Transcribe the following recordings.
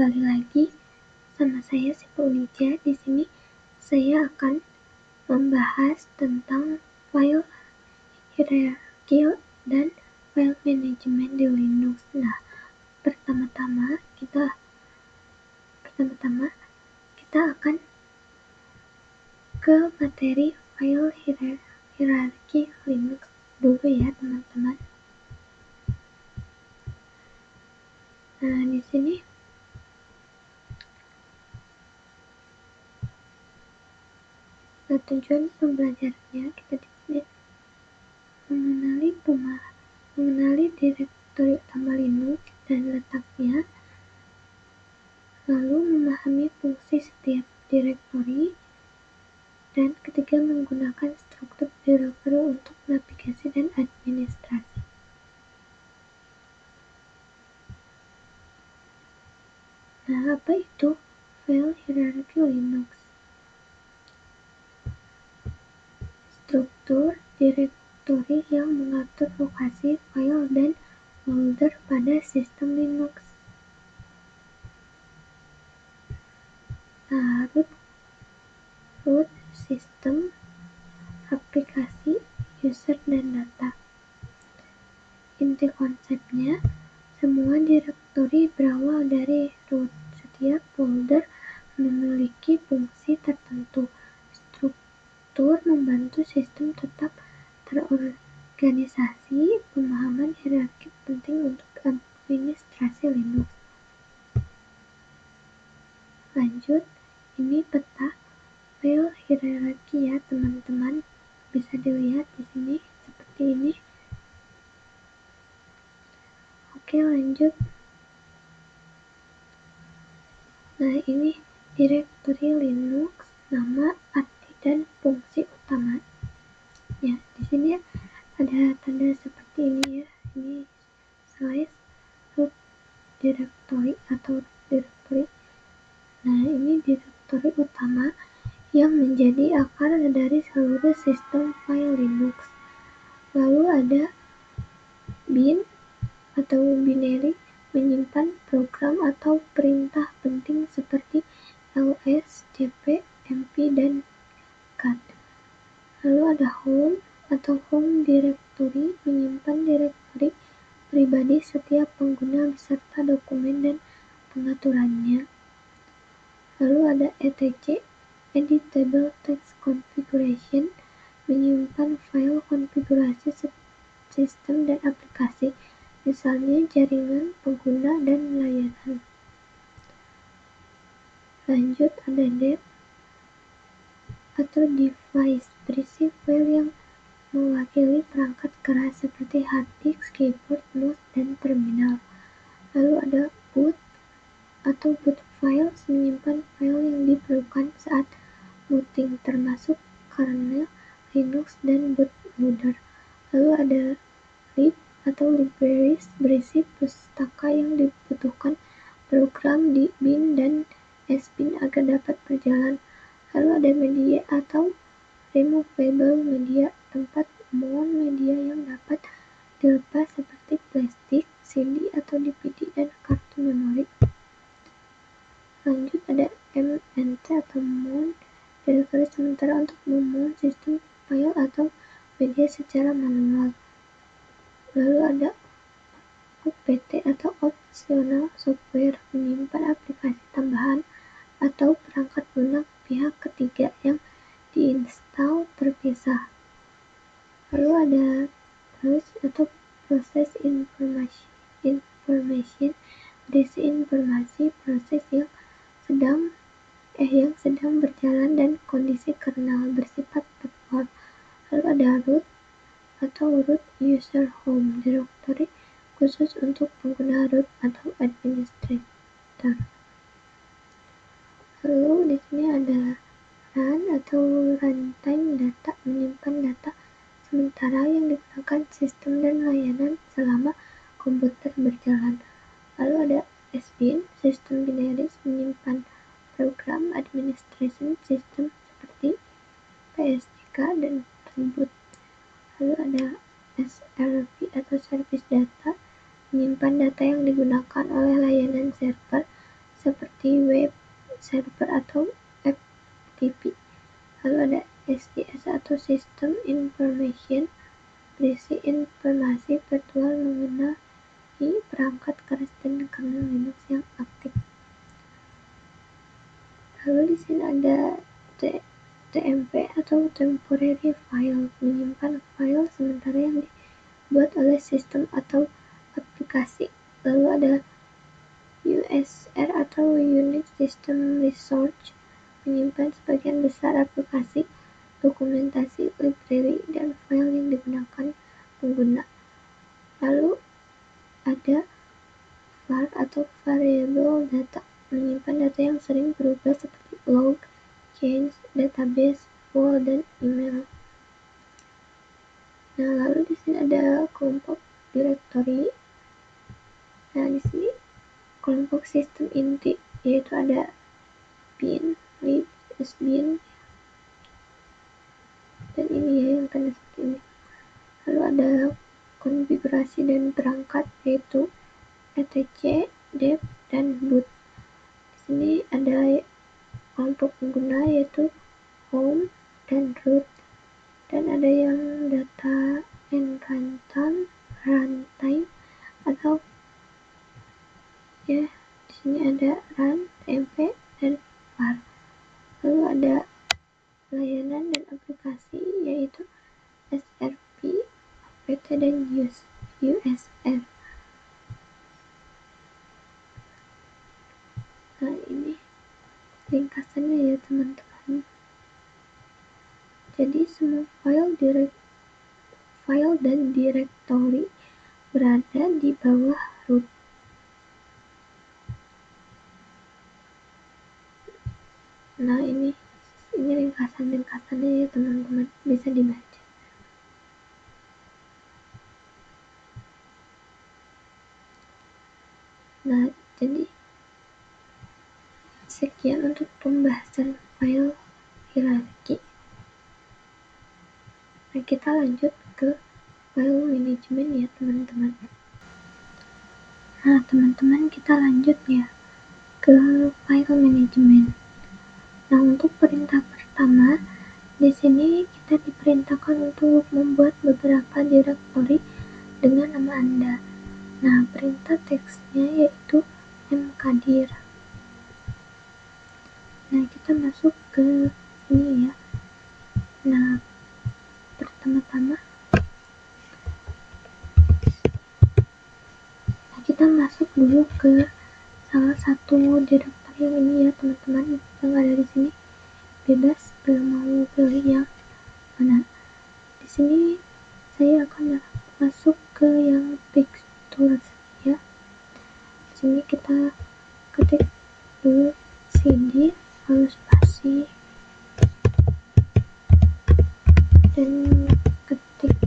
kembali lagi sama saya Sipulija. Di sini saya akan membahas tentang file hierarki dan file management di Linux. Nah, pertama-tama kita akan ke materi file hierarki Linux dulu ya, teman-teman. Nah, di sini tujuan pembelajarannya kita mengenali direktori utama Linux dan letaknya, lalu memahami fungsi setiap direktori, dan ketiga menggunakan struktur direktori untuk navigasi dan administrasi. Nah, apa itu file hierarki Linux? Struktur direktori yang mengatur lokasi file dan folder pada sistem Linux. Nah, root sistem, aplikasi, user, dan data. Inti konsepnya, semua direktori berawal dari root. Setiap folder memiliki fungsi tertentu. Struktur membantu sistem tetap terorganisasi. Pemahaman hierarki penting untuk administrasi Linux. Lanjut, ini peta file hierarki ya teman-teman. Bisa dilihat di sini seperti ini. Oke, lanjut. Nah, ini direktori Linux, nama, arti, dan fungsi utama. Ya, di sini ada tanda seperti ini ya. Ini slash root directory atau root directory. Nah, ini direktori utama yang menjadi akar dari seluruh sistem file Linux. Lalu ada bin atau binary, menyimpan program atau perintah penting seperti ls, cp, mp, dan cat. Lalu ada home atau home directory, menyimpan direktori pribadi setiap pengguna beserta dokumen dan pengaturannya. Lalu ada etc, editable text configuration, menyimpan file konfigurasi sistem dan aplikasi, misalnya jaringan, pengguna, dan layanan. Lanjut, ada dev atau device, berisi file yang mewakili perangkat keras seperti hard disk, keyboard, mouse, dan terminal. Lalu ada boot atau boot files, menyimpan file yang diperlukan saat booting, termasuk kernel, Linux, dan bootloader. Lalu ada lib atau libraries, berisi pustaka yang dibutuhkan program di bin dan sbin agar dapat berjalan. Lalu ada media atau removable media, tempat mount media yang dapat dilepas seperti plastik, CD atau DVD, dan kartu memori. Lanjut, ada mnt atau mount, direktori sementara untuk memount sistem file atau media secara manual. Lalu ada opt atau optional software, menyimpan aplikasi tambahan atau perangkat lunak pihak ketiga yang diinstal terpisah. Lalu ada PROS atau Process Information, berisi informasi proses yang sedang berjalan dan kondisi kernel bersifat backward. Lalu ada root atau root user home, direktori khusus untuk pengguna root atau administrator. Lalu di sini ada run atau runtime data, menyimpan data sementara yang digunakan sistem dan layanan selama komputer berjalan. Lalu ada sbin, sistem binaris, menyimpan program administration system seperti PSDK dan reboot. Lalu ada SRV atau service data, menyimpan data yang digunakan oleh layanan server seperti seperti web server atau FTP. Lalu ada SDS atau System Information, berisi informasi virtual mengenai perangkat keras dan kernel Linux yang aktif. Lalu di sini ada TMP atau Temporary File, menyimpan file sementara yang dibuat oleh sistem atau aplikasi. Lalu ada USR atau Unix System Resource, menyimpan sebagian besar aplikasi, dokumentasi, library, dan file yang digunakan pengguna. Lalu ada var atau Variable Data, menyimpan data yang sering berubah seperti log, change, database, file, dan email. Nah, lalu di sini ada kelompok directory. Nah, di sini kelompok sistem inti, yaitu ada bin, lib, sbin, dan ini ya yang tanda seperti ini. Lalu ada konfigurasi dan perangkat, yaitu etc, dev, dan boot. Di sini ada kelompok pengguna, yaitu home dan root, dan ada yang data and runtime atau ya di sini ada run, tmp, dan var. Lalu ada layanan dan aplikasi, yaitu SRP, apt, dan USR. Nah, ini ringkasannya ya teman-teman. Jadi semua file dan directory berada di bawah root. Nah, ini ringkasannya ya teman-teman, bisa dibaca. Nah, jadi sekian untuk pembahasan file hierarki. Nah, kita lanjut ke file management ya teman-teman. Nah, teman-teman, kita lanjut ya ke file management. Nah, untuk perintah pertama, di sini kita diperintahkan untuk membuat beberapa direktori dengan nama Anda. Nah, perintah teksnya yaitu mkdir. Nah, kita masuk ke ini ya. Nah, pertama-tama kita masuk dulu ke salah satu direktori yang ini ya teman-teman, yang ada di sini. Bebas mau pilih yang mana. Di sini saya akan masuk ke yang pictures ya. Di sini kita ketik dulu cd lalu spasi dan ketik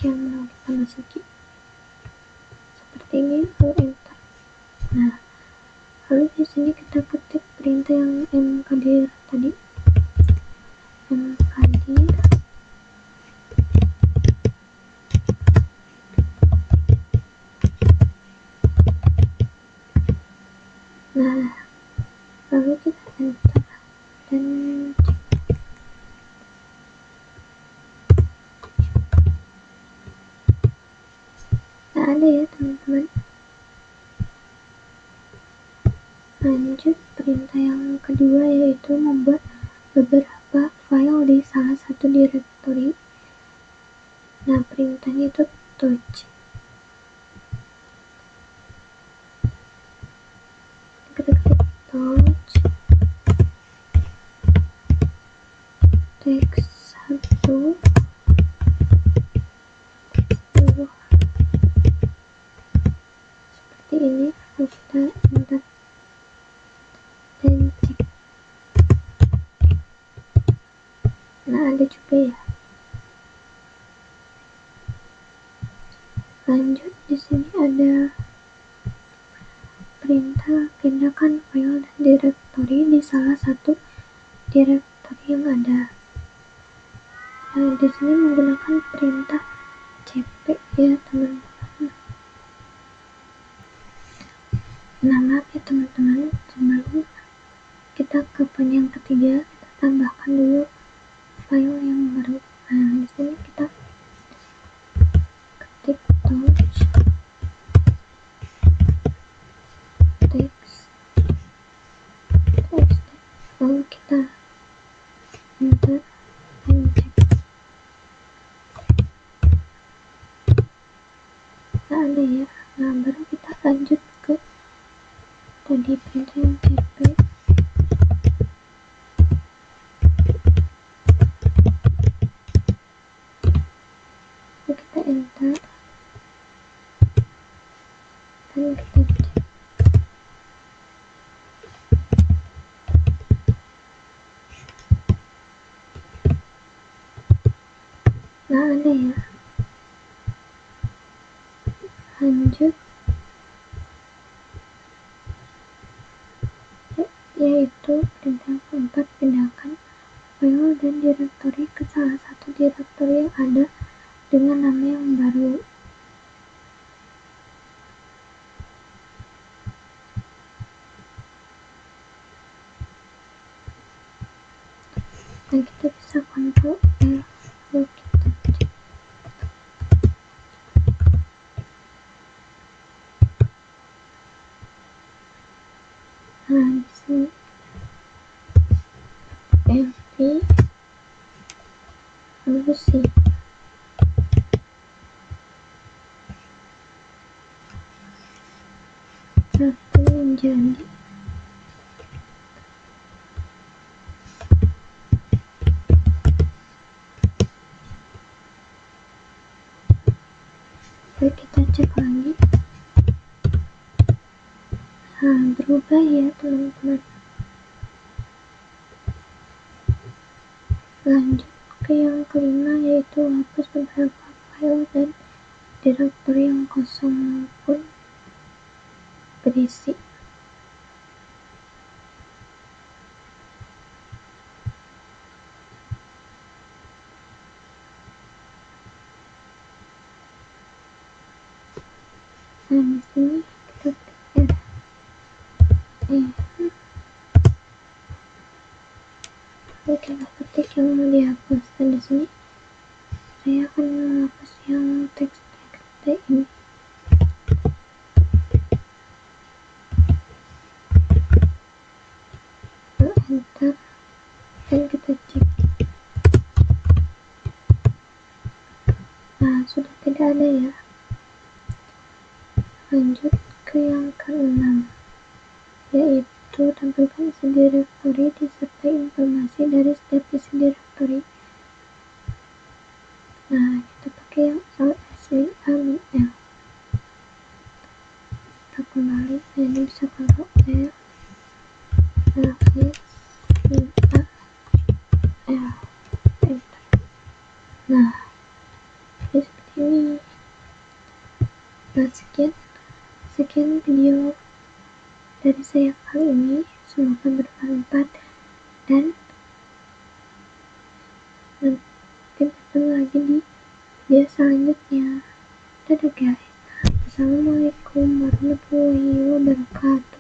yang mau kita masuki seperti ini, lalu enter. Nah, lalu di sini kita ketik perintah yang mkdir tadi, mkdir nah, lalu kita enter dan nah, ada ya teman-teman. Lanjut perintah yang kedua, yaitu membuat beberapa file di salah satu direktori. Nah, perintahnya itu touch. Kita ketik touch text 1 seperti ini, lalu kita enter dan cek. Nah, ada juga ya. Lanjut, di sini ada perintah pindahkan file dan direktori di salah satu direktori yang ada. Nah, di sini menggunakan perintah cp ya teman-teman. Nah, maaf ya teman-teman, sebelum kita ke poin yang ketiga, kita tambahkan dulu file yang baru. Nah, di sini kita ketik text, lalu kita enter dan cek. Nah, ada ya. Nah, baru kita lanjut ke tadi printer cp. Lalu kita enter dan kita cek. Nah, ada ya. Lanjut, yaitu perintah keempat, pindahkan file dan direktori ke salah satu direktori yang ada dengan nama yang baru. Nah, kita bisa Ctrl L, lalu kita cek. Nah, di sini mv lalu C. Satu menjadi lalu kita cek lagi. Nah, berubah ya teman-teman. Lanjut ke yang kelima, yaitu hapus beberapa file dan direktori yang kosong maupun berisi. Nah, di sini kita ketik lalu kita ketik yang mau dihapus. Dan di sini saya akan menghapus yang teks ini. Lalu enter dan kita cek. Nah, sudah tidak ada ya. Lanjut ke yang keenam, yaitu tampilkan isi direktori disertai informasi dari setiap isi direktori. Nah, kita pakai yang lsvabl. Kita kembali, nah ini bisa Ctrl L, lsvabl, enter. Nah, jadi seperti ini. Nah, sekian video dari saya kali ini, semoga bermanfaat dan nanti bertemu lagi di video selanjutnya. Dadah guys, assalamualaikum warahmatullahi wabarakatuh.